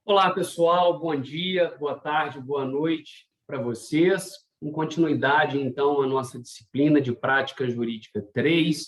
Olá, pessoal. Bom dia, boa tarde, boa noite para vocês. Em continuidade, então, a nossa disciplina de Prática Jurídica 3.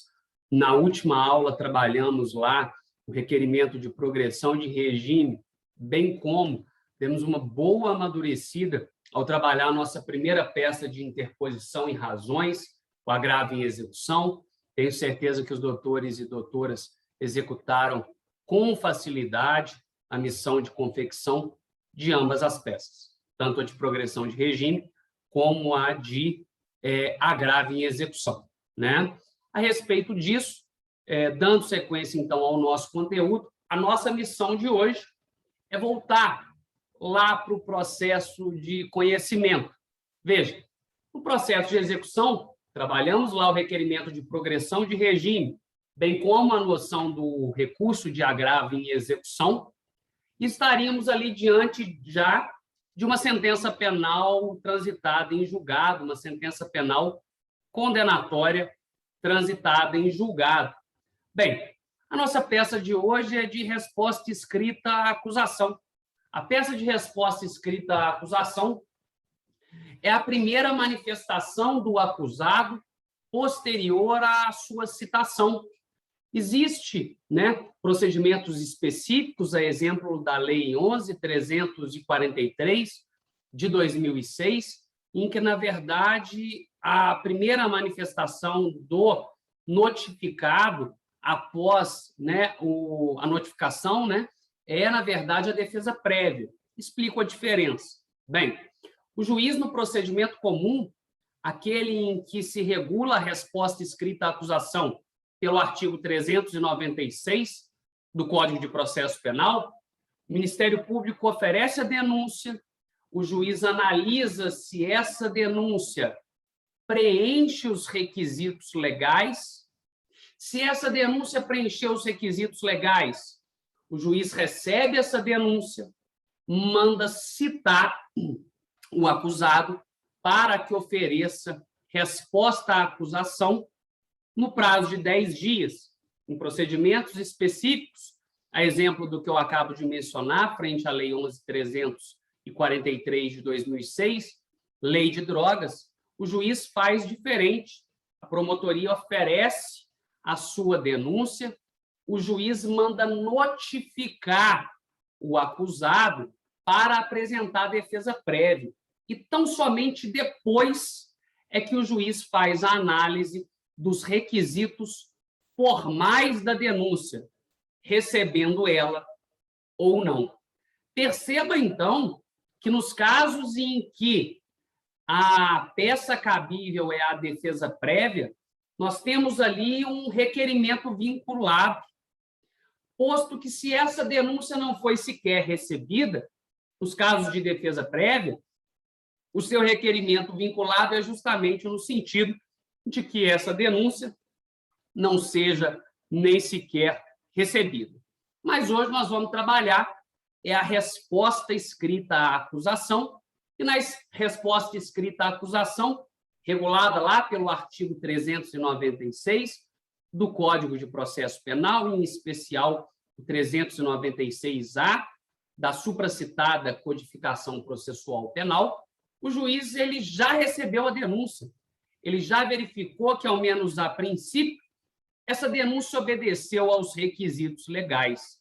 Na última aula, trabalhamos lá o requerimento de progressão de regime, bem como temos uma boa amadurecida ao trabalhar a nossa primeira peça de interposição em razões, o agravo em execução. Tenho certeza que os doutores e doutoras executaram com facilidade a missão de confecção de ambas as peças, tanto a de progressão de regime como a de agravo em execução, né? A respeito disso, dando sequência, então, ao nosso conteúdo, a nossa missão de hoje é voltar lá para o processo de conhecimento. Veja, no processo de execução, trabalhamos lá o requerimento de progressão de regime, bem como a noção do recurso de agravo em execução, estaríamos ali diante já de uma sentença penal transitada em julgado, uma sentença penal condenatória transitada em julgado. Bem, a nossa peça de hoje é de resposta escrita à acusação. A peça de resposta escrita à acusação é a primeira manifestação do acusado posterior à sua citação. Existe, né, procedimentos específicos, a exemplo da Lei 11.343, de 2006, em que, na verdade, a primeira manifestação do notificado após, né, a notificação, né, é, na verdade, a defesa prévia. Explico a diferença. Bem, o juiz, no procedimento comum, aquele em que se regula a resposta escrita à acusação pelo artigo 396 do Código de Processo Penal, o Ministério Público oferece a denúncia, o juiz analisa se essa denúncia preenche os requisitos legais. Se essa denúncia preencheu os requisitos legais, o juiz recebe essa denúncia, manda citar o acusado para que ofereça resposta à acusação no prazo de 10 dias, em procedimentos específicos, a exemplo do que eu acabo de mencionar, frente à Lei 11.343 de 2006, Lei de Drogas, o juiz faz diferente. A promotoria oferece a sua denúncia, o juiz manda notificar o acusado para apresentar a defesa prévia. E tão somente depois é que o juiz faz a análise dos requisitos formais da denúncia, recebendo ela ou não. Perceba, então, que nos casos em que a peça cabível é a defesa prévia, nós temos ali um requerimento vinculado, posto que, se essa denúncia não foi sequer recebida, nos casos de defesa prévia, o seu requerimento vinculado é justamente no sentido de que essa denúncia não seja nem sequer recebida. Mas hoje nós vamos trabalhar a resposta escrita à acusação, e na resposta escrita à acusação, regulada lá pelo artigo 396 do Código de Processo Penal, em especial o 396-A, da supracitada Codificação Processual Penal, o juiz ele já recebeu a denúncia, ele já verificou que, ao menos a princípio, essa denúncia obedeceu aos requisitos legais.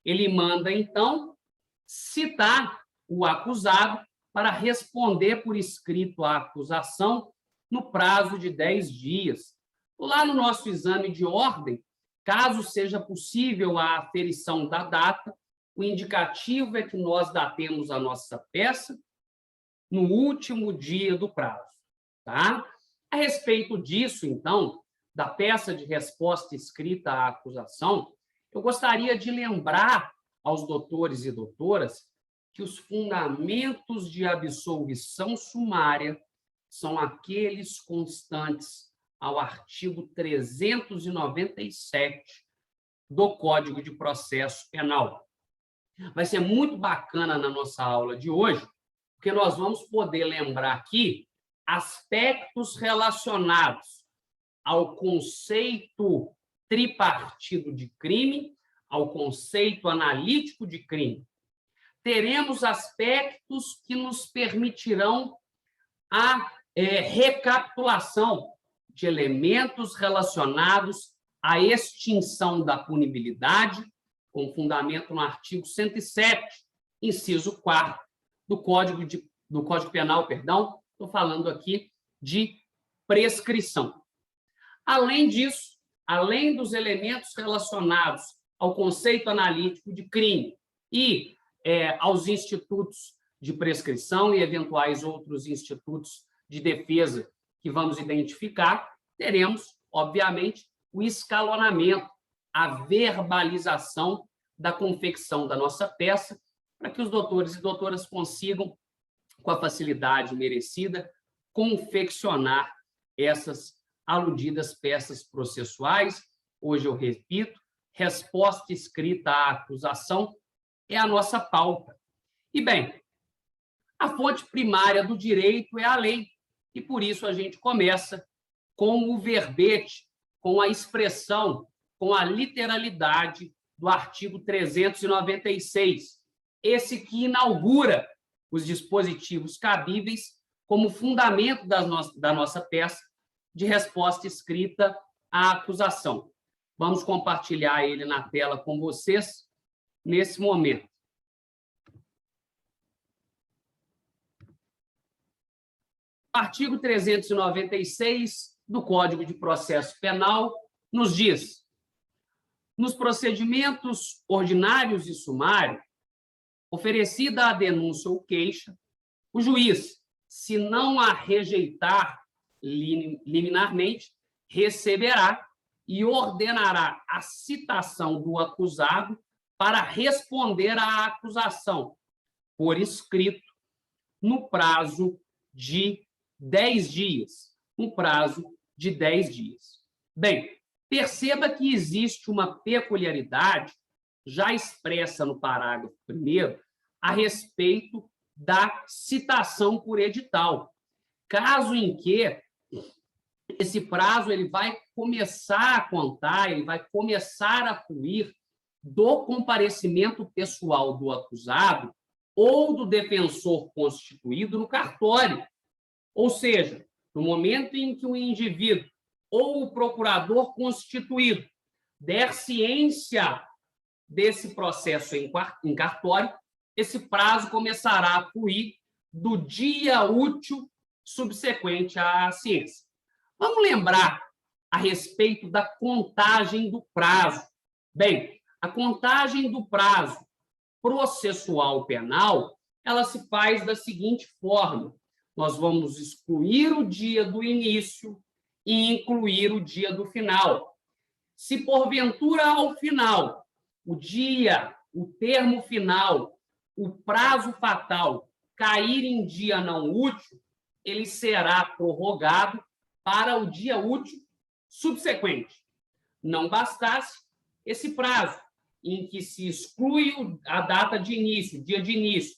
Ele manda, então, citar o acusado para responder por escrito à acusação no prazo de 10 dias. Lá no nosso exame de ordem, caso seja possível a aferição da data, o indicativo é que nós datemos a nossa peça no último dia do prazo, tá? A respeito disso, então, da peça de resposta escrita à acusação, eu gostaria de lembrar aos doutores e doutoras que os fundamentos de absolvição sumária são aqueles constantes ao artigo 397 do Código de Processo Penal. Vai ser muito bacana na nossa aula de hoje, porque nós vamos poder lembrar aqui aspectos relacionados ao conceito tripartido de crime, ao conceito analítico de crime. teremos aspectos que nos permitirão a recapitulação de elementos relacionados à extinção da punibilidade, com fundamento no artigo 107, inciso 4º do Código Penal, estou falando aqui de prescrição. Além disso, além dos elementos relacionados ao conceito analítico de crime e aos institutos de prescrição e eventuais outros institutos de defesa que vamos identificar, teremos, obviamente, o escalonamento, a verbalização da confecção da nossa peça, para que os doutores e doutoras consigam, com a facilidade merecida, confeccionar essas aludidas peças processuais. Hoje eu repito, resposta escrita à acusação é a nossa pauta. E, bem, a fonte primária do direito é a lei, e por isso a gente começa com o verbete, com a expressão, com a literalidade do artigo 396, esse que inaugura os dispositivos cabíveis como fundamento da nossa peça de resposta escrita à acusação. Vamos compartilhar ele na tela com vocês nesse momento. Artigo 396 do Código de Processo Penal nos diz: nos procedimentos ordinários e sumários, oferecida a denúncia ou queixa, o juiz, se não a rejeitar liminarmente, receberá e ordenará a citação do acusado para responder à acusação, por escrito, no prazo de 10 dias. Um prazo de 10 dias. Bem, perceba que existe uma peculiaridade já expressa no parágrafo 1º a respeito da citação por edital. Caso em que esse prazo ele vai começar a contar, ele vai começar a fluir do comparecimento pessoal do acusado ou do defensor constituído no cartório. Ou seja, no momento em que o indivíduo ou o procurador constituído der ciência desse processo em cartório, esse prazo começará a fluir do dia útil subsequente à ciência. Vamos lembrar a respeito da contagem do prazo. Bem, a contagem do prazo processual penal, ela se faz da seguinte forma: nós vamos excluir o dia do início e incluir o dia do final. Se porventura ao final, o termo final, o prazo fatal cair em dia não útil, ele será prorrogado para o dia útil subsequente. Não bastasse esse prazo, em que se exclui a data de início, o dia de início,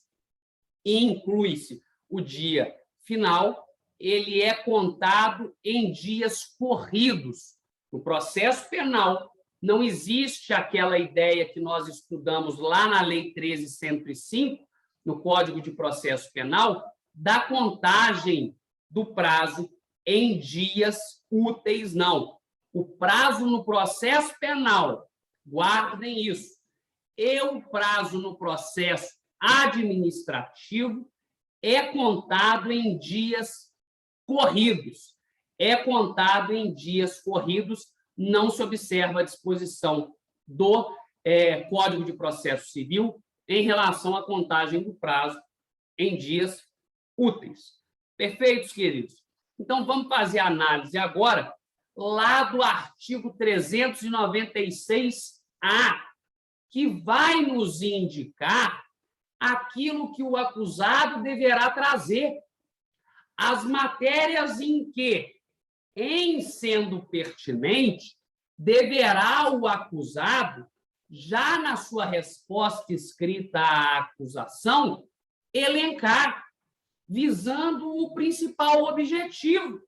e inclui-se o dia final, ele é contado em dias corridos. No processo penal, não existe aquela ideia que nós estudamos lá na Lei 13.105, no Código de Processo Penal, da contagem do prazo em dias úteis, não. O prazo no processo penal, guardem isso, e o prazo no processo administrativo é contado em dias corridos. É contado em dias corridos, não se observa a disposição do Código de Processo Civil em relação à contagem do prazo em dias úteis. Perfeitos, queridos? Então, vamos fazer a análise agora lá do artigo 396-A, que vai nos indicar aquilo que o acusado deverá trazer. As matérias em que, em sendo pertinente, deverá o acusado, já na sua resposta escrita à acusação, elencar, visando o principal objetivo.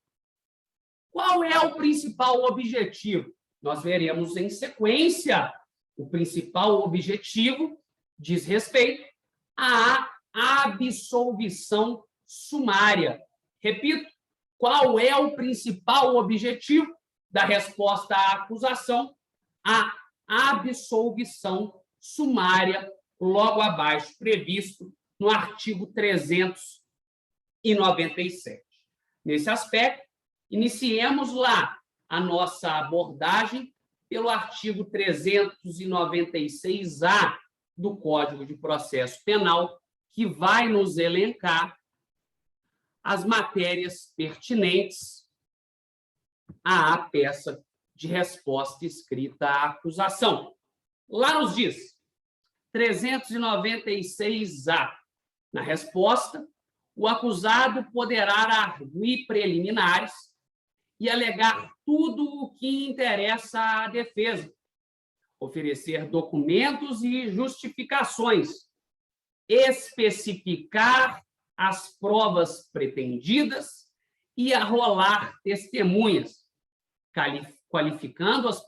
Qual é o principal objetivo? Nós veremos em sequência. O principal objetivo diz respeito à absolvição sumária. Repito, qual é o principal objetivo da resposta à acusação? A absolvição sumária, logo abaixo, previsto no artigo 397. Nesse aspecto, iniciemos lá a nossa abordagem pelo artigo 396-A do Código de Processo Penal, que vai nos elencar as matérias pertinentes à peça de resposta escrita à acusação. Lá nos diz, 396-A, na resposta, o acusado poderá arguir preliminares e alegar tudo o que interessa à defesa, oferecer documentos e justificações, especificar as provas pretendidas e arrolar testemunhas, qualificando-as,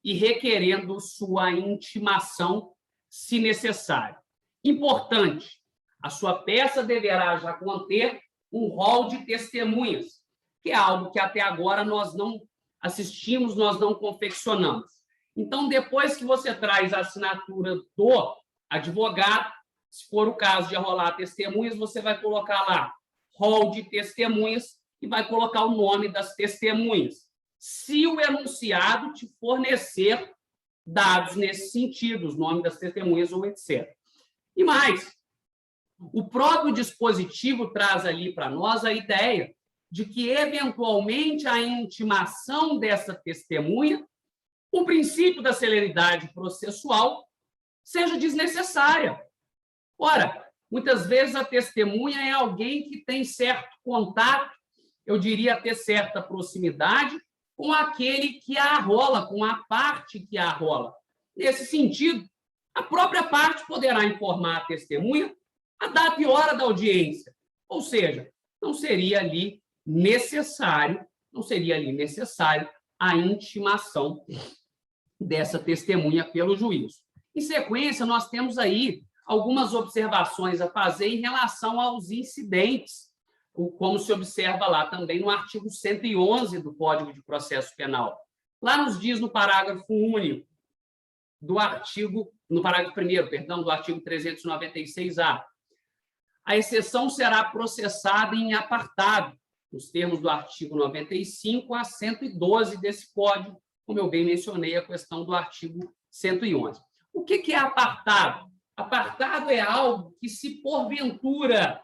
e requerendo sua intimação, se necessário. Importante, a sua peça deverá já conter um rol de testemunhas, que é algo que até agora nós não assistimos, nós não confeccionamos. Então, depois que você traz a assinatura do advogado, se for o caso de arrolar testemunhas, você vai colocar lá rol de testemunhas e vai colocar o nome das testemunhas. Se o enunciado te fornecer dados nesse sentido, os nomes das testemunhas ou etc. E mais, o próprio dispositivo traz ali para nós a ideia de que, eventualmente, a intimação dessa testemunha, o princípio da celeridade processual, seja desnecessária. Ora, muitas vezes a testemunha é alguém que tem certo contato, eu diria até certa proximidade, com aquele que a arrola, com a parte que a arrola. Nesse sentido, a própria parte poderá informar a testemunha a data e hora da audiência. Ou seja, não seria ali necessário a intimação dessa testemunha pelo juiz. Em sequência, nós temos aí algumas observações a fazer em relação aos incidentes, como se observa lá também no artigo 111 do Código de Processo Penal. Lá nos diz no parágrafo único do artigo, no parágrafo 1º, perdão, do artigo 396-A, a exceção será processada em apartado, nos termos do artigo 95 a 112 desse Código, como eu bem mencionei, a questão do artigo 111. O que é apartado? Apartado é algo que, se porventura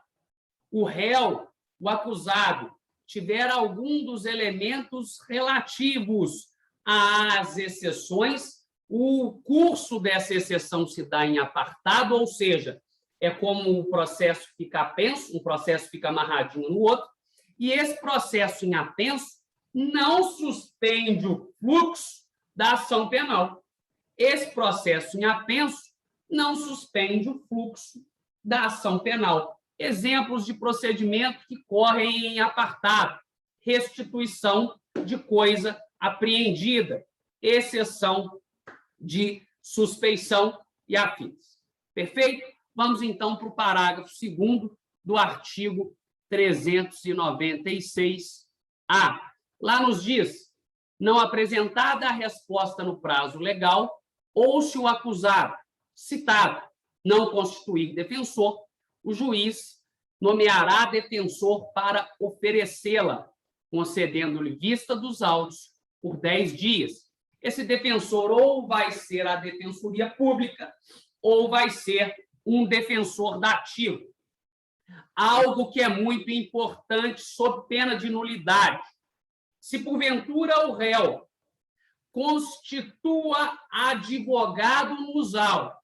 o réu, o acusado, tiver algum dos elementos relativos às exceções, o curso dessa exceção se dá em apartado, ou seja, é como o processo fica apenso, um processo fica amarradinho no outro, e esse processo em apenso não suspende o fluxo da ação penal. Esse processo em apenso não suspende o fluxo da ação penal. Exemplos de procedimento que correm em apartado: restituição de coisa apreendida, exceção de suspeição e afins. Perfeito? Vamos, então, para o parágrafo 2º do artigo 396-A. Lá nos diz: não apresentada a resposta no prazo legal, ou se o acusado, citado, não constituir defensor, o juiz nomeará defensor para oferecê-la, concedendo-lhe vista dos autos por 10 dias. Esse defensor ou vai ser a Defensoria Pública ou vai ser um defensor dativo. Algo que é muito importante, sob pena de nulidade. Se, porventura, o réu constitua advogado nos autos,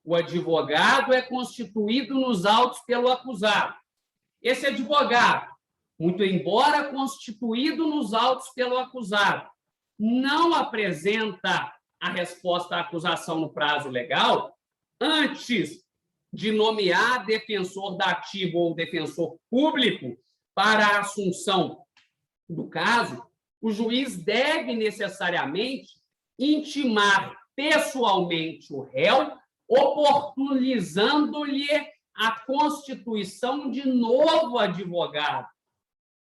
o advogado é constituído nos autos pelo acusado. Esse advogado, muito embora constituído nos autos pelo acusado, não apresenta a resposta à acusação no prazo legal, antes de nomear defensor dativo ou defensor público para a assunção do caso, o juiz deve necessariamente intimar pessoalmente o réu oportunizando-lhe a constituição de novo advogado.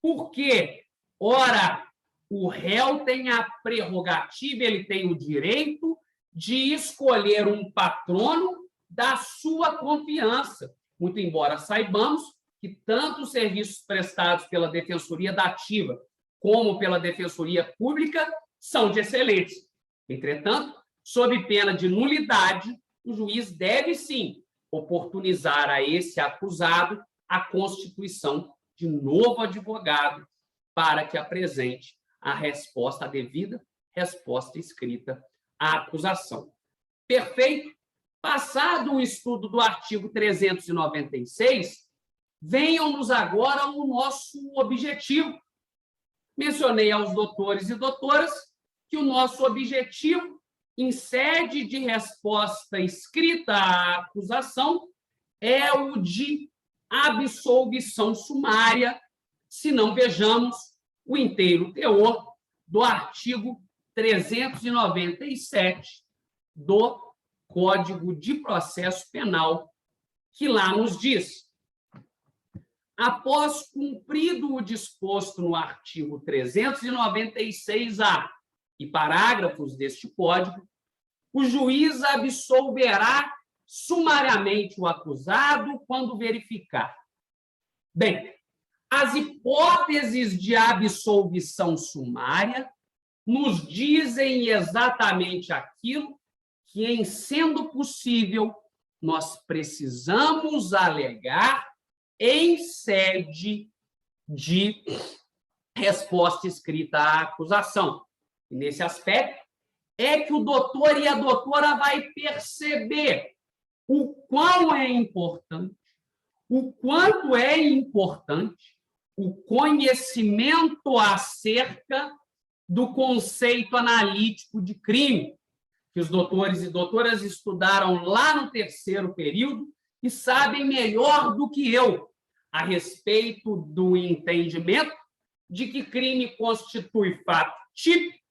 Por quê? Ora, o réu tem a prerrogativa, ele tem o direito de escolher um patrono da sua confiança, muito embora saibamos que tanto os serviços prestados pela Defensoria da Ativa como pela Defensoria Pública são de excelentes. Entretanto, sob pena de nulidade, o juiz deve, sim, oportunizar a esse acusado a constituição de novo advogado para que apresente a resposta, a devida resposta escrita à acusação. Perfeito? Passado o estudo do artigo 396, venham-nos agora ao nosso objetivo. Mencionei aos doutores e doutoras que o nosso objetivo, em sede de resposta escrita à acusação, é o de absolvição sumária, se não vejamos o inteiro teor do artigo 397 do Código de Processo Penal, que lá nos diz: após cumprido o disposto no artigo 396-A e parágrafos deste Código, o juiz absolverá sumariamente o acusado quando verificar. Bem, as hipóteses de absolvição sumária nos dizem exatamente aquilo que, em sendo possível, nós precisamos alegar em sede de resposta escrita à acusação. E, nesse aspecto, é que o doutor e a doutora vai perceber o quão é importante, o quanto é importante o conhecimento acerca do conceito analítico de crime, que os doutores e doutoras estudaram lá no terceiro período e sabem melhor do que eu a respeito do entendimento de que crime constitui fato típico,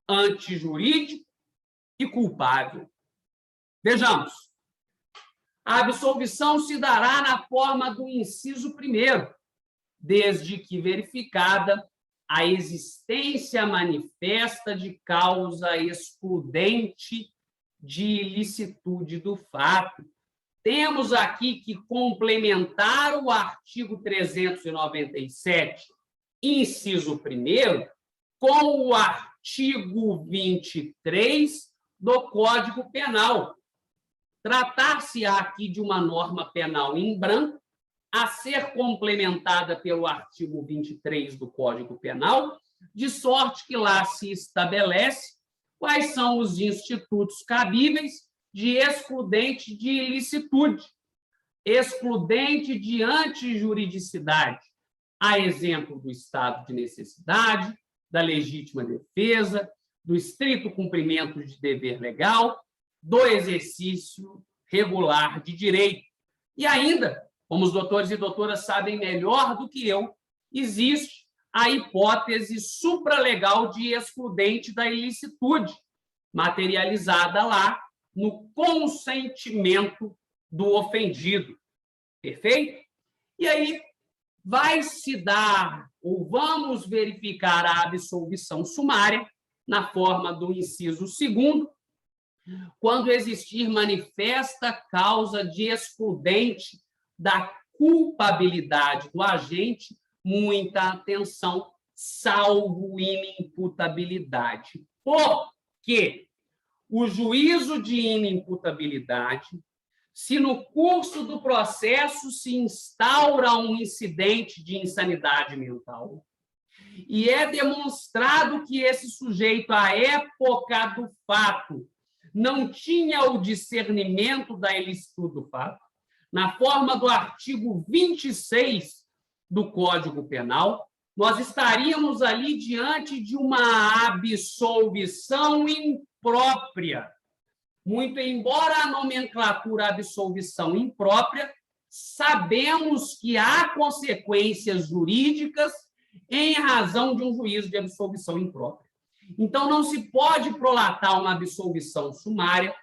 antijurídico e culpável. Vejamos. A absolvição se dará na forma do inciso 1º, desde que verificada a existência manifesta de causa excludente de ilicitude do fato. Temos aqui que complementar o artigo 397, inciso 1º, com o artigo 23 do Código Penal. Tratar-se-á aqui de uma norma penal em branco, a ser complementada pelo artigo 23 do Código Penal, de sorte que lá se estabelece quais são os institutos cabíveis de excludente de ilicitude, excludente de antijuridicidade, a exemplo do estado de necessidade, da legítima defesa, do estrito cumprimento de dever legal, do exercício regular de direito. E ainda, como os doutores e doutoras sabem melhor do que eu, existe a hipótese supralegal de excludente da ilicitude, materializada lá no consentimento do ofendido. Perfeito? E aí vai se dar, ou vamos verificar a absolvição sumária na forma do inciso 2º, quando existir manifesta causa de excludente da culpabilidade do agente, muita atenção, salvo inimputabilidade. Porque o juízo de inimputabilidade, se no curso do processo se instaura um incidente de insanidade mental e é demonstrado que esse sujeito, à época do fato, não tinha o discernimento da ilicitude do fato, na forma do artigo 26 do Código Penal, nós estaríamos ali diante de uma absolvição imprópria. Muito embora a nomenclatura absolvição imprópria, sabemos que há consequências jurídicas em razão de um juízo de absolvição imprópria. Então, não se pode prolatar uma absolvição sumária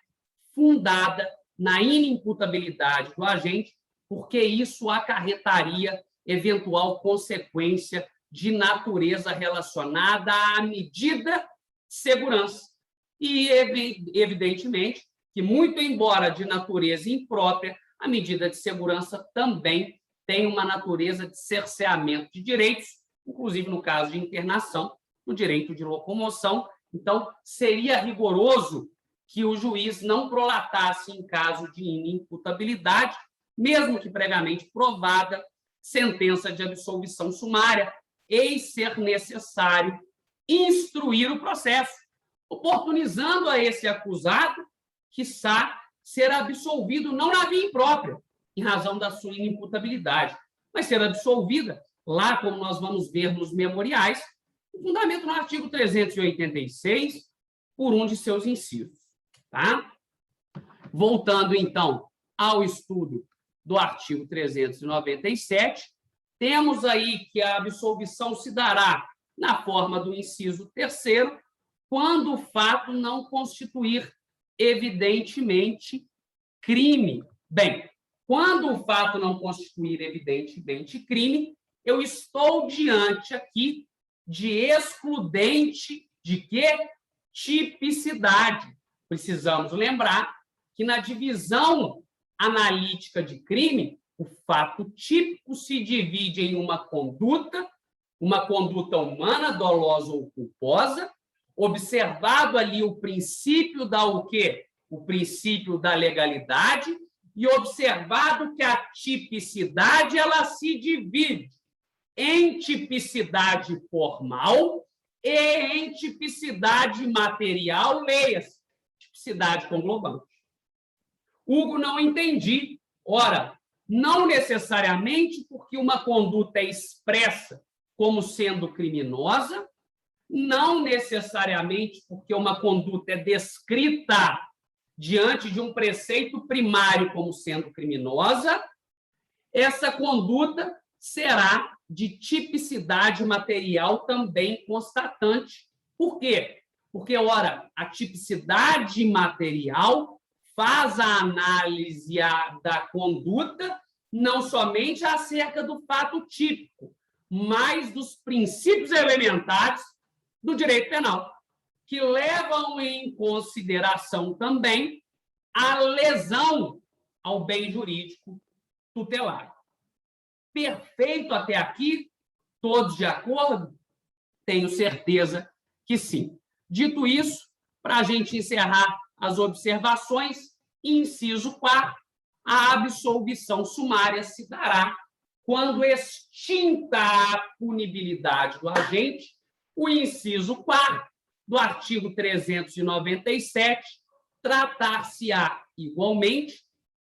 fundada na inimputabilidade do agente, porque isso acarretaria eventual consequência de natureza relacionada à medida de segurança. E, evidentemente, que, muito embora de natureza imprópria, a medida de segurança também tem uma natureza de cerceamento de direitos, inclusive no caso de internação, no direito de locomoção. Então, seria rigoroso que o juiz não prolatasse em caso de inimputabilidade, mesmo que previamente provada sentença de absolvição sumária, eis ser necessário instruir o processo, oportunizando a esse acusado, quiçá, ser absolvido não na via imprópria, em razão da sua inimputabilidade, mas ser absolvida, lá como nós vamos ver nos memoriais, o fundamento no artigo 386, por um de seus incisos. Tá? Voltando, então, ao estudo do artigo 397, temos aí que a absolvição se dará na forma do inciso 3º, quando o fato não constituir evidentemente crime. Bem, quando o fato não constituir evidentemente crime, eu estou diante aqui de excludente de quê? Tipicidade. Precisamos lembrar que na divisão analítica de crime, o fato típico se divide em uma conduta humana, dolosa ou culposa, observado ali o princípio da o quê? O princípio da legalidade, e observado que a tipicidade ela se divide em tipicidade formal e em tipicidade material, leia-se, tipicidade conglobante. Hugo, não entendi. Ora, não necessariamente porque uma conduta é expressa como sendo criminosa, não necessariamente porque uma conduta é descrita diante de um preceito primário como sendo criminosa, essa conduta será de tipicidade material também constatante. Por quê? Porque, ora, a tipicidade material faz a análise da conduta não somente acerca do fato típico, mas dos princípios elementares do direito penal, que levam em consideração também a lesão ao bem jurídico tutelar. Perfeito até aqui? Todos de acordo? Tenho certeza que sim. Dito isso, para a gente encerrar as observações, inciso 4, a absolvição sumária se dará quando extinta a punibilidade do agente, o inciso 4 do artigo 397, tratar-se-á igualmente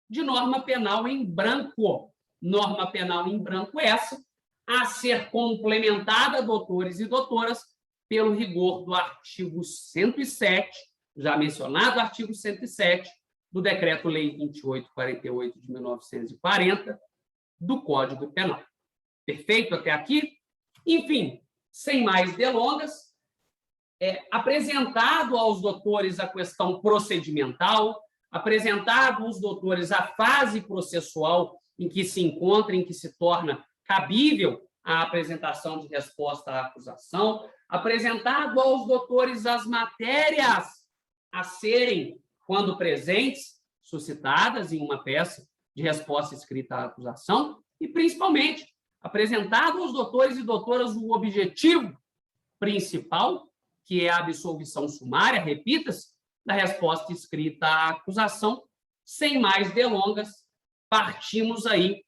de norma penal em branco. Norma penal em branco essa, a ser complementada, doutores e doutoras, pelo rigor do artigo 107, já mencionado artigo 107, do Decreto-Lei 2848 de 1940, do Código Penal. Perfeito até aqui? Enfim, sem mais delongas, apresentado aos doutores a questão procedimental, apresentado aos doutores a fase processual em que se encontra, em que se torna cabível a apresentação de resposta à acusação, apresentado aos doutores as matérias a serem, quando presentes, suscitadas em uma peça de resposta escrita à acusação, e, principalmente, apresentado aos doutores e doutoras o objetivo principal, que é a absolvição sumária, repita-se, da resposta escrita à acusação. Sem mais delongas, partimos aí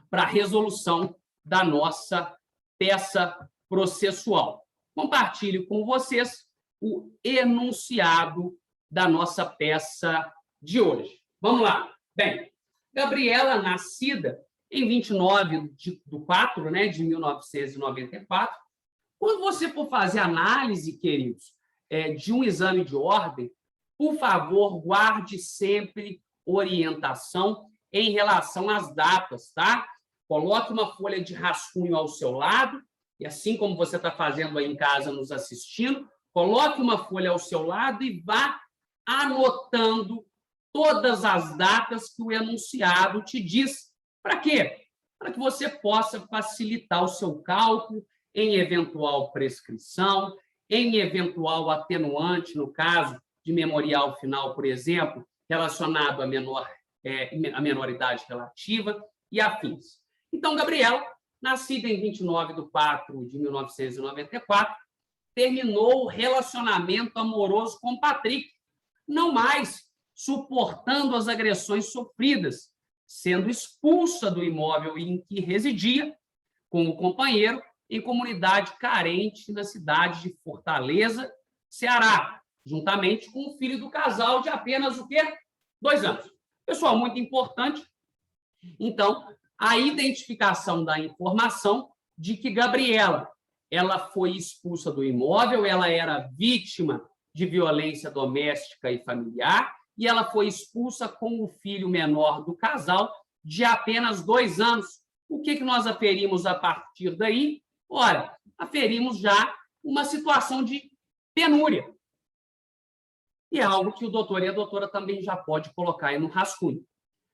para a resolução da nossa peça processual. Compartilho com vocês o enunciado da nossa peça de hoje. Vamos lá. Bem, Gabriela, nascida em 29 de 4, de 1994, quando você for fazer análise, queridos, de um exame de ordem, por favor, guarde sempre orientação em relação às datas, tá? Coloque uma folha de rascunho ao seu lado, e assim como você está fazendo aí em casa nos assistindo, coloque uma folha ao seu lado e vá anotando todas as datas que o enunciado te diz. Para quê? Para que você possa facilitar o seu cálculo em eventual prescrição, em eventual atenuante, no caso de memorial final, por exemplo, relacionado à menoridade relativa e afins. Então, Gabriela, nascida em 29 de 4 de 1994, terminou o relacionamento amoroso com Patrick, não mais suportando as agressões sofridas, sendo expulsa do imóvel em que residia com o companheiro em comunidade carente na cidade de Fortaleza, Ceará, juntamente com o filho do casal de apenas o quê? 2 anos. Pessoal, muito importante, então, a identificação da informação de que Gabriela ela foi expulsa do imóvel, ela era vítima de violência doméstica e familiar, e ela foi expulsa com o filho menor do casal de apenas 2 anos. O que nós aferimos a partir daí? Ora, aferimos já uma situação de penúria. E é algo que o doutor e a doutora também já pode colocar aí no rascunho.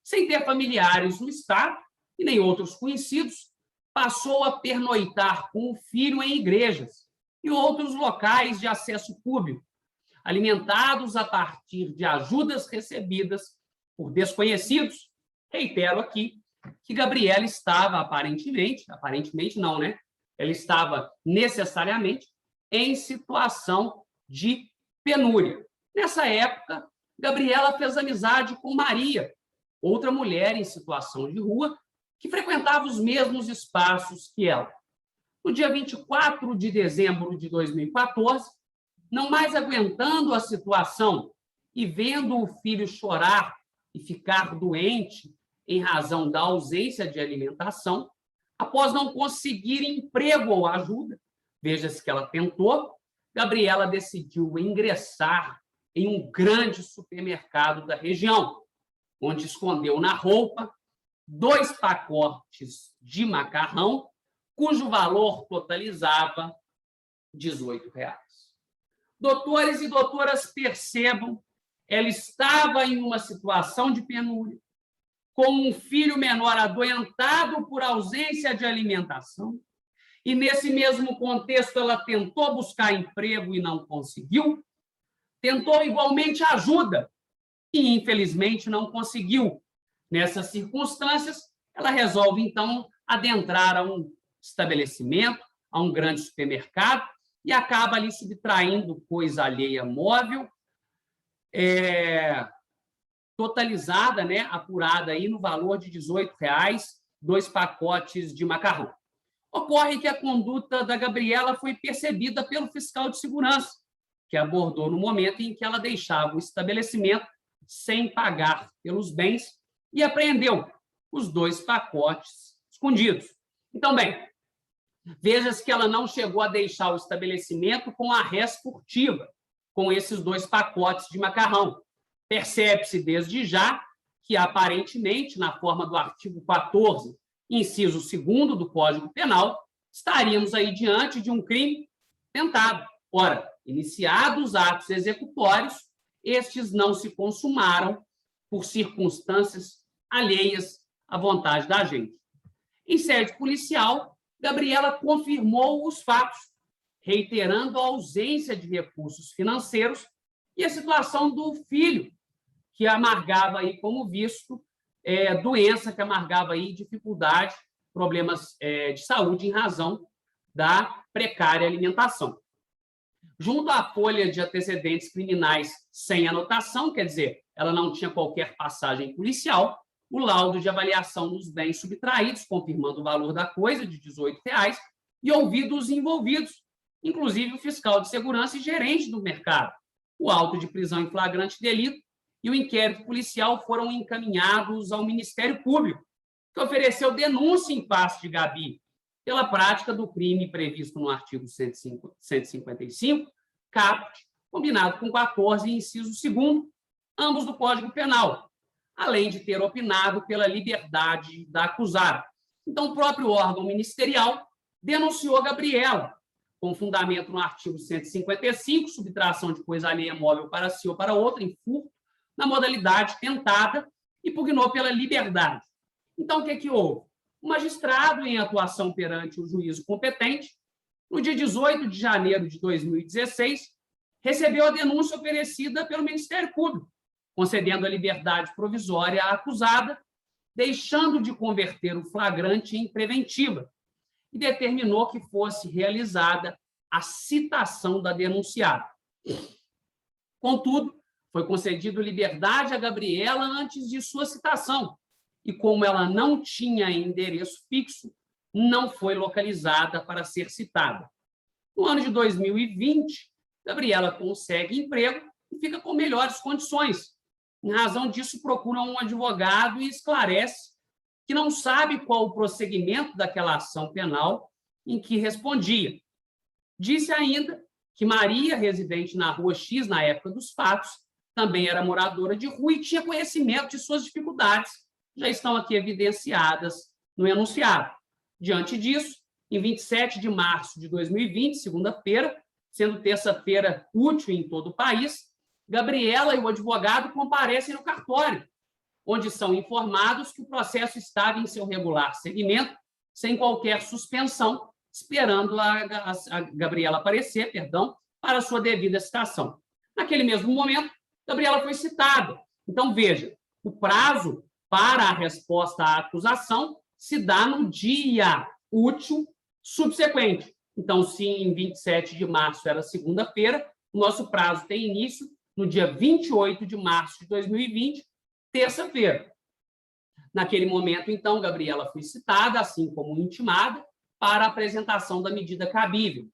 Sem ter familiares no estado e nem outros conhecidos, passou a pernoitar com o filho em igrejas e outros locais de acesso público, alimentados a partir de ajudas recebidas por desconhecidos. Reitero aqui que Gabriela estava aparentemente não, né? Ela estava necessariamente em situação de penúria. Nessa época, Gabriela fez amizade com Maria, outra mulher em situação de rua, que frequentava os mesmos espaços que ela. No dia 24 de dezembro de 2014, não mais aguentando a situação e vendo o filho chorar e ficar doente em razão da ausência de alimentação, após não conseguir emprego ou ajuda, veja-se que ela tentou, Gabriela decidiu ingressar em um grande supermercado da região, onde escondeu na roupa 2 pacotes de macarrão, cujo valor totalizava R$ 18. Doutores e doutoras, percebam, ela estava em uma situação de penúria, com um filho menor adoentado por ausência de alimentação, e nesse mesmo contexto ela tentou buscar emprego e não conseguiu, tentou igualmente ajuda e, infelizmente, não conseguiu. Nessas circunstâncias, ela resolve, então, adentrar a um estabelecimento, a um grande supermercado, e acaba ali subtraindo coisa alheia móvel, totalizada, né, apurada aí no valor de R$ 18, 2 pacotes de macarrão. Ocorre que a conduta da Gabriela foi percebida pelo fiscal de segurança, que abordou no momento em que ela deixava o estabelecimento sem pagar pelos bens e apreendeu os 2 pacotes escondidos. Então, bem, veja-se que ela não chegou a deixar o estabelecimento com a res furtiva, com esses 2 pacotes de macarrão. Percebe-se desde já que, aparentemente, na forma do artigo 14, inciso 2º do Código Penal, estaríamos aí diante de um crime tentado. Ora, iniciados os atos executórios, estes não se consumaram por circunstâncias alheias à vontade da agente. Em sede policial, Gabriela confirmou os fatos, reiterando a ausência de recursos financeiros e a situação do filho, que amargava aí, como visto, doença, que amargava aí dificuldade, problemas de saúde em razão da precária alimentação. Junto à folha de antecedentes criminais sem anotação, quer dizer, ela não tinha qualquer passagem policial, o laudo de avaliação dos bens subtraídos, confirmando o valor da coisa, de R$ 18, e ouvido os envolvidos, inclusive o fiscal de segurança e gerente do mercado. O auto de prisão em flagrante delito e o inquérito policial foram encaminhados ao Ministério Público, que ofereceu denúncia em face de Gabi pela prática do crime previsto no artigo 155, caput, combinado com 14, inciso 2º, ambos do Código Penal, além de ter opinado pela liberdade da acusada. Então, o próprio órgão ministerial denunciou Gabriela, com fundamento no artigo 155, subtração de coisa alheia móvel para si ou para outra, em furto, na modalidade tentada e pugnou pela liberdade. Então, o que houve? O magistrado, em atuação perante o juízo competente, no dia 18 de janeiro de 2016, recebeu a denúncia oferecida pelo Ministério Público, concedendo a liberdade provisória à acusada, deixando de converter o flagrante em preventiva, e determinou que fosse realizada a citação da denunciada. Contudo, foi concedido liberdade a Gabriela antes de sua citação, e como ela não tinha endereço fixo, não foi localizada para ser citada. No ano de 2020, Gabriela consegue emprego e fica com melhores condições. Em razão disso, procura um advogado e esclarece que não sabe qual o prosseguimento daquela ação penal em que respondia. Disse ainda que Maria, residente na Rua X na época dos fatos, também era moradora de rua e tinha conhecimento de suas dificuldades, já estão aqui evidenciadas no enunciado. Diante disso, em 27 de março de 2020, segunda-feira, sendo terça-feira útil em todo o país, Gabriela e o advogado comparecem no cartório, onde são informados que o processo estava em seu regular segmento, sem qualquer suspensão, esperando a Gabriela aparecer, para sua devida citação. Naquele mesmo momento, Gabriela foi citada. Então, veja, o prazo para a resposta à acusação se dá no dia útil subsequente. Então, se em 27 de março era segunda-feira, o nosso prazo tem início no dia 28 de março de 2020, terça-feira. Naquele momento, então, Gabriela foi citada, assim como intimada, para a apresentação da medida cabível.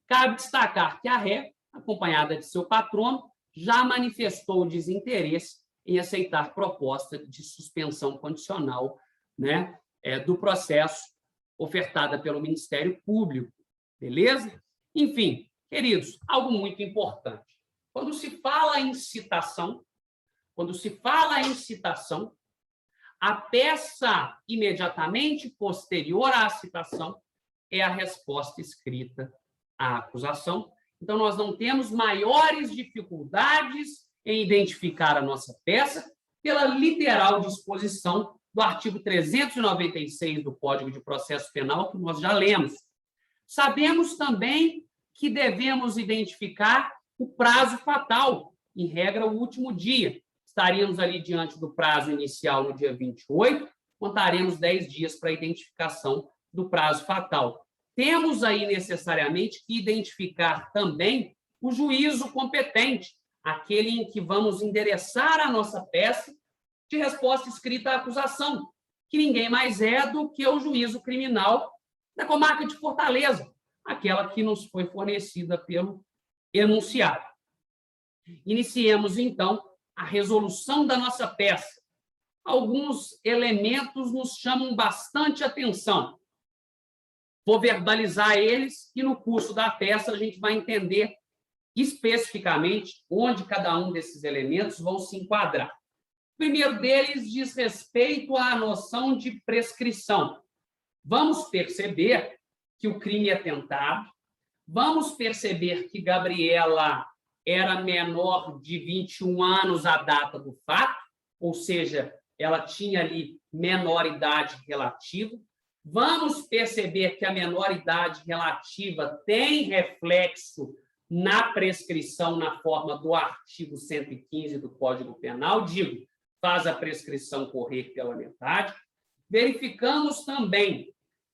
Cabe destacar que a ré, acompanhada de seu patrono, já manifestou desinteresse em aceitar proposta de suspensão condicional, né, do processo ofertada pelo Ministério Público. Beleza? Enfim, queridos, algo muito importante. Quando se fala em citação, a peça imediatamente posterior à citação é a resposta escrita à acusação. Então, nós não temos maiores dificuldades em identificar a nossa peça pela literal disposição do artigo 396 do Código de Processo Penal, que nós já lemos. Sabemos também que devemos identificar o prazo fatal, em regra, o último dia. Estaríamos ali diante do prazo inicial no dia 28, contaremos 10 dias para a identificação do prazo fatal. Temos aí necessariamente que identificar também o juízo competente, aquele em que vamos endereçar a nossa peça de resposta escrita à acusação, que ninguém mais é do que o juízo criminal da comarca de Fortaleza, aquela que nos foi fornecida pelo enunciado. Iniciemos, então, a resolução da nossa peça. Alguns elementos nos chamam bastante atenção. Vou verbalizar eles e, no curso da peça, a gente vai entender especificamente onde cada um desses elementos vão se enquadrar. O primeiro deles diz respeito à noção de prescrição. Vamos perceber que o crime é tentado, vamos perceber que Gabriela era menor de 21 anos à data do fato, ou seja, ela tinha ali menor idade relativa. Vamos perceber que a menor idade relativa tem reflexo na prescrição na forma do artigo 115 do Código Penal, digo, faz a prescrição correr pela metade. Verificamos também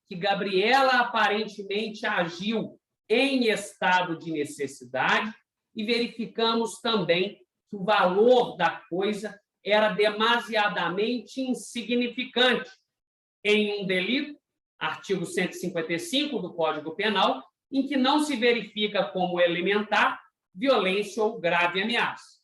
que Gabriela aparentemente agiu em estado de necessidade e verificamos também que o valor da coisa era demasiadamente insignificante em um delito, artigo 155 do Código Penal, em que não se verifica como elementar violência ou grave ameaça.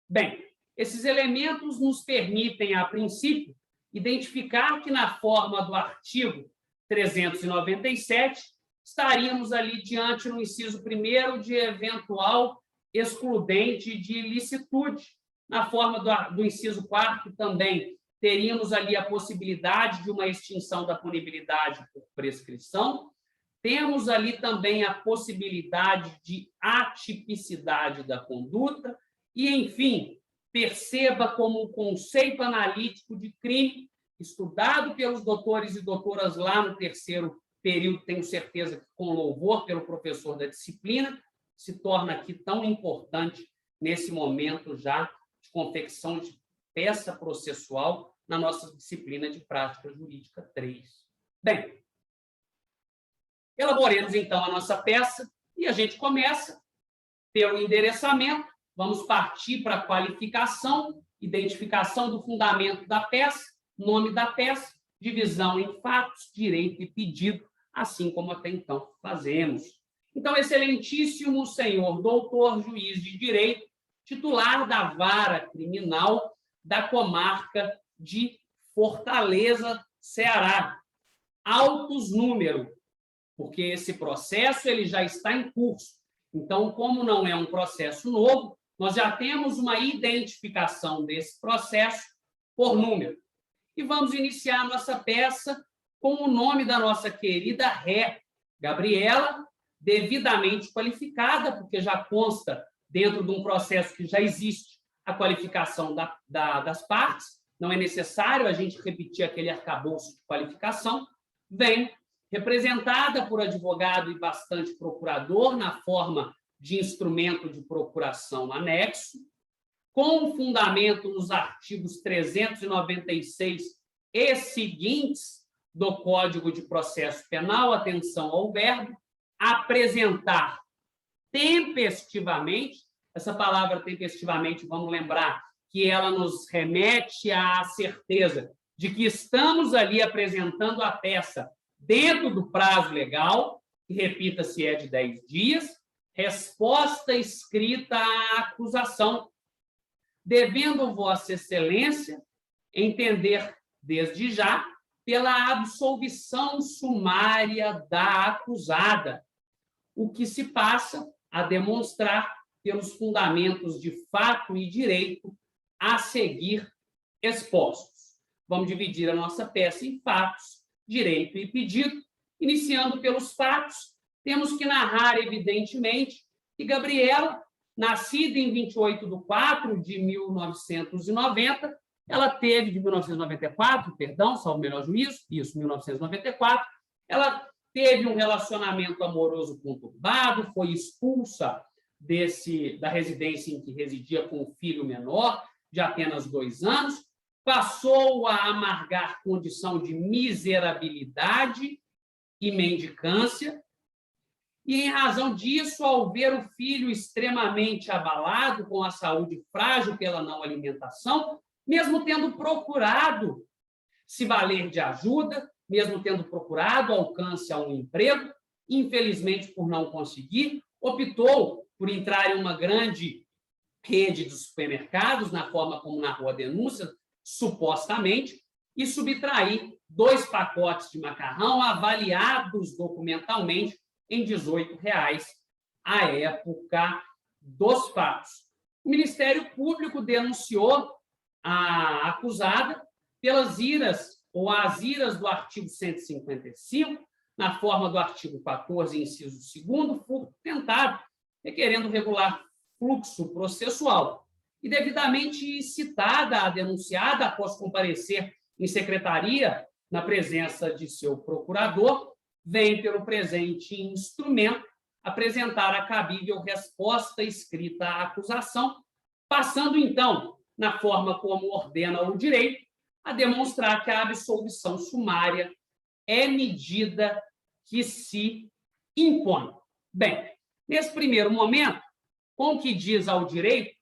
Bem, esses elementos nos permitem, a princípio, identificar que, na forma do artigo 397, estaríamos ali diante, no inciso 1º, de eventual excludente de ilicitude. Na forma do inciso 4º também, teríamos ali a possibilidade de uma extinção da punibilidade por prescrição. Temos ali também a possibilidade de atipicidade da conduta e, enfim, perceba como um conceito analítico de crime, estudado pelos doutores e doutoras lá no terceiro período, tenho certeza que com louvor pelo professor da disciplina, se torna aqui tão importante nesse momento já de confecção de peça processual na nossa disciplina de prática jurídica 3. Bem, elaboremos então a nossa peça e a gente começa pelo endereçamento, vamos partir para a qualificação, identificação do fundamento da peça, nome da peça, divisão em fatos, direito e pedido, assim como até então fazemos. Então, excelentíssimo senhor doutor juiz de direito, titular da vara criminal da comarca de Fortaleza, Ceará. Altos número, porque esse processo ele já está em curso. Então, como não é um processo novo, nós já temos uma identificação desse processo por número. E vamos iniciar a nossa peça com o nome da nossa querida ré, Gabriela, devidamente qualificada, porque já consta dentro de um processo que já existe a qualificação das partes, não é necessário a gente repetir aquele arcabouço de qualificação, vem representada por advogado e bastante procurador na forma de instrumento de procuração anexo, com fundamento nos artigos 396 e seguintes do Código de Processo Penal, atenção ao verbo, apresentar tempestivamente, essa palavra tempestivamente, vamos lembrar que ela nos remete à certeza de que estamos ali apresentando a peça dentro do prazo legal, que, repita-se, é de 10 dias, resposta escrita à acusação, devendo Vossa Excelência entender desde já pela absolvição sumária da acusada, o que se passa a demonstrar pelos fundamentos de fato e direito a seguir expostos. Vamos dividir a nossa peça em fatos, direito e pedido. Iniciando pelos fatos, temos que narrar, evidentemente, que Gabriela, nascida em 28 de 4 de 1990, ela teve, de 1994, perdão, salvo o melhor juízo, isso, 1994, ela teve um relacionamento amoroso conturbado, foi expulsa da residência em que residia com o filho menor, de apenas 2 anos, passou a amargar condição de miserabilidade e mendicância, e, em razão disso, ao ver o filho extremamente abalado, com a saúde frágil pela não alimentação, mesmo tendo procurado se valer de ajuda, mesmo tendo procurado alcance a um emprego, infelizmente, por não conseguir, optou por entrar em uma grande rede de supermercados, na forma como narrou a denúncia, supostamente, e subtrair 2 pacotes de macarrão avaliados documentalmente em R$ 18,00 à época dos fatos. O Ministério Público denunciou a acusada pelas iras ou as iras do artigo 155, na forma do artigo 14, inciso 2º, furto tentado, requerendo regular fluxo processual. E devidamente citada a denunciada, após comparecer em secretaria na presença de seu procurador, vem pelo presente instrumento apresentar a cabível resposta escrita à acusação, passando, então, na forma como ordena o direito, a demonstrar que a absolvição sumária é medida que se impõe. Bem, nesse primeiro momento, com o que diz ao direito,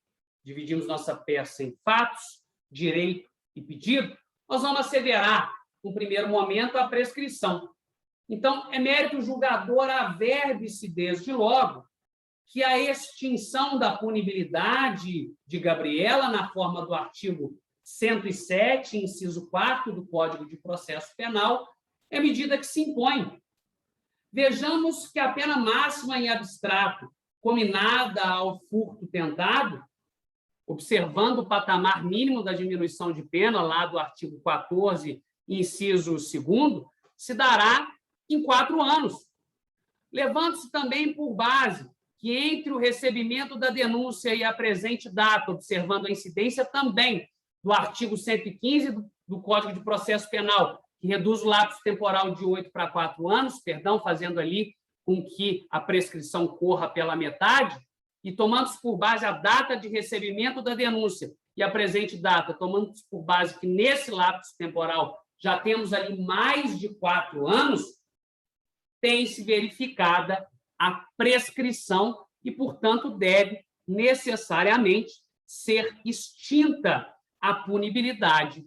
dividimos nossa peça em fatos, direito e pedido, nós vamos asseverar, no primeiro momento, a prescrição. Então, é mérito julgador averbe-se desde logo que a extinção da punibilidade de Gabriela, na forma do artigo 107, inciso 4 do Código de Processo Penal, é medida que se impõe. Vejamos que a pena máxima em abstrato, cominada ao furto tentado, observando o patamar mínimo da diminuição de pena, lá do artigo 14, inciso 2º, se dará em 4 anos, levando-se também por base que entre o recebimento da denúncia e a presente data, observando a incidência também do artigo 115 do Código de Processo Penal, que reduz o lapso temporal de 8 para 4 anos, fazendo ali com que a prescrição corra pela metade, e tomando por base a data de recebimento da denúncia e a presente data, tomando por base que nesse lapso temporal já temos ali mais de 4 anos, tem-se verificada a prescrição e, portanto, deve necessariamente ser extinta a punibilidade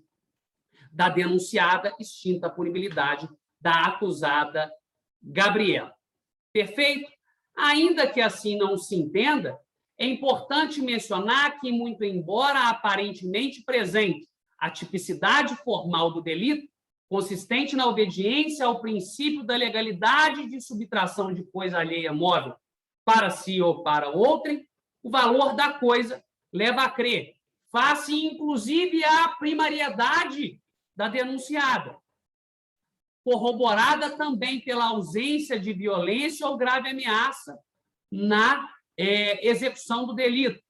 da denunciada, extinta a punibilidade da acusada Gabriela. Perfeito? Ainda que assim não se entenda, é importante mencionar que, muito embora aparentemente presente a tipicidade formal do delito, consistente na obediência ao princípio da legalidade de subtração de coisa alheia móvel para si ou para outrem, o valor da coisa leva a crer, face inclusive à primariedade da denunciada, corroborada também pela ausência de violência ou grave ameaça na execução do delito.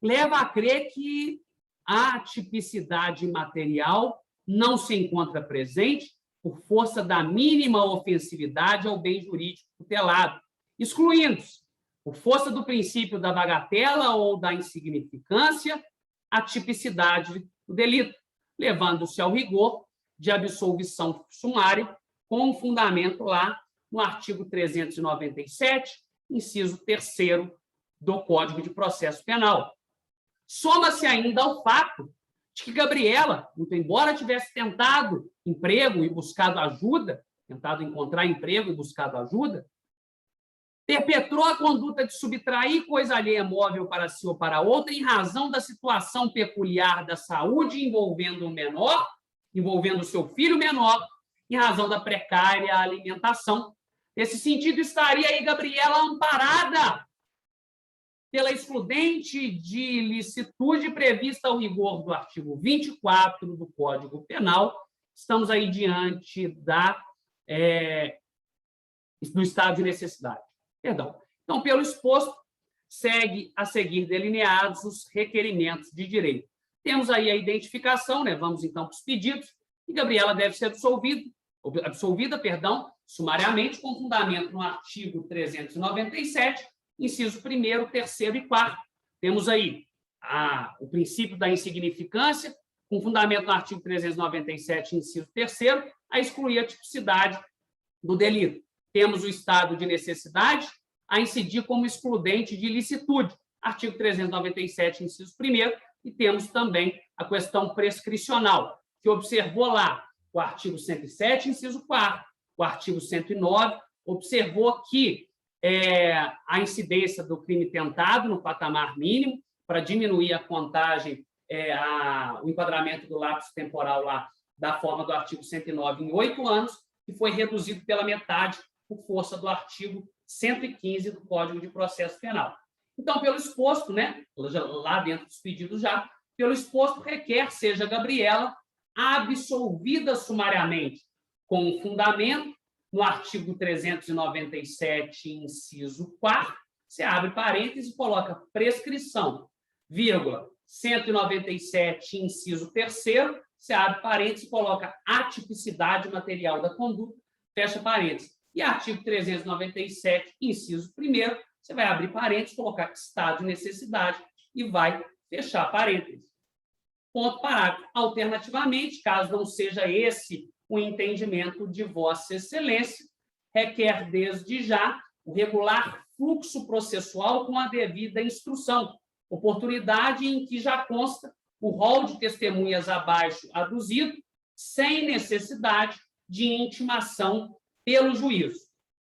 Leva a crer que a tipicidade material não se encontra presente por força da mínima ofensividade ao bem jurídico tutelado, excluindo-se, por força do princípio da bagatela ou da insignificância, a tipicidade do delito, levando-se ao rigor de absolvição sumária, com fundamento lá no artigo 397, inciso 3º do Código de Processo Penal. Soma-se ainda ao fato de que Gabriela, muito embora tivesse tentado emprego e buscado ajuda, tentado encontrar emprego e buscado ajuda, perpetrou a conduta de subtrair coisa alheia móvel para si ou para outra em razão da situação peculiar da saúde envolvendo o menor, envolvendo o seu filho menor, em razão da precária alimentação. Nesse sentido, estaria aí Gabriela amparada pela excludente de licitude prevista ao rigor do artigo 24 do Código Penal. Estamos aí diante do estado de necessidade. Perdão. Então, pelo exposto, segue a seguir delineados os requerimentos de direito. Temos aí a identificação, né? Vamos então para os pedidos, e Gabriela deve ser absolvida, sumariamente, com fundamento no artigo 397, inciso 1º, 3º e 4º. Temos aí o princípio da insignificância, com fundamento no artigo 397, inciso 3º, a excluir a tipicidade do delito. Temos o estado de necessidade a incidir como excludente de ilicitude, artigo 397, inciso 1º, e temos também a questão prescricional, que observou lá o artigo 107, inciso 4º, o artigo 109, observou que a incidência do crime tentado no patamar mínimo, para diminuir a contagem, o enquadramento do lapso temporal lá, da forma do artigo 109 em 8 anos, que foi reduzido pela metade por força do artigo 115 do Código de Processo Penal. Então, pelo exposto, né, lá dentro dos pedidos já, pelo exposto requer seja Gabriela absolvida sumariamente, com fundamento no artigo 397, inciso 4º, você abre parênteses e coloca prescrição, vírgula, 197, inciso 3º, você abre parênteses e coloca atipicidade material da conduta, fecha parênteses. E artigo 397, inciso 1º, você vai abrir parênteses, colocar estado de necessidade e vai fechar parênteses. Ponto parágrafo. Alternativamente, caso não seja esse o entendimento de Vossa Excelência, requer desde já o regular fluxo processual com a devida instrução, oportunidade em que já consta o rol de testemunhas abaixo aduzido, sem necessidade de intimação pelo juízo.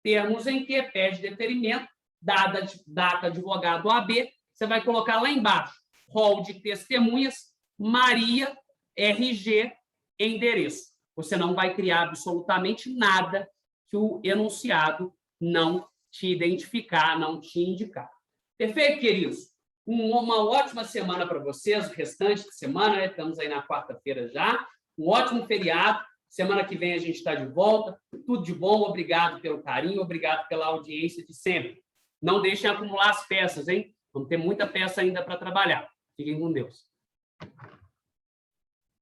Termos em que pede deferimento, data advogado AB, você vai colocar lá embaixo, rol de testemunhas, Maria, RG, endereço. Você não vai criar absolutamente nada que o enunciado não te identificar, não te indicar. Perfeito, queridos? Uma ótima semana para vocês, o restante de semana, né? Estamos aí na quarta-feira já. Um ótimo feriado. Semana que vem a gente está de volta. Tudo de bom. Obrigado pelo carinho, obrigado pela audiência de sempre. Não deixem acumular as peças, hein? Vamos ter muita peça ainda para trabalhar. Fiquem com Deus.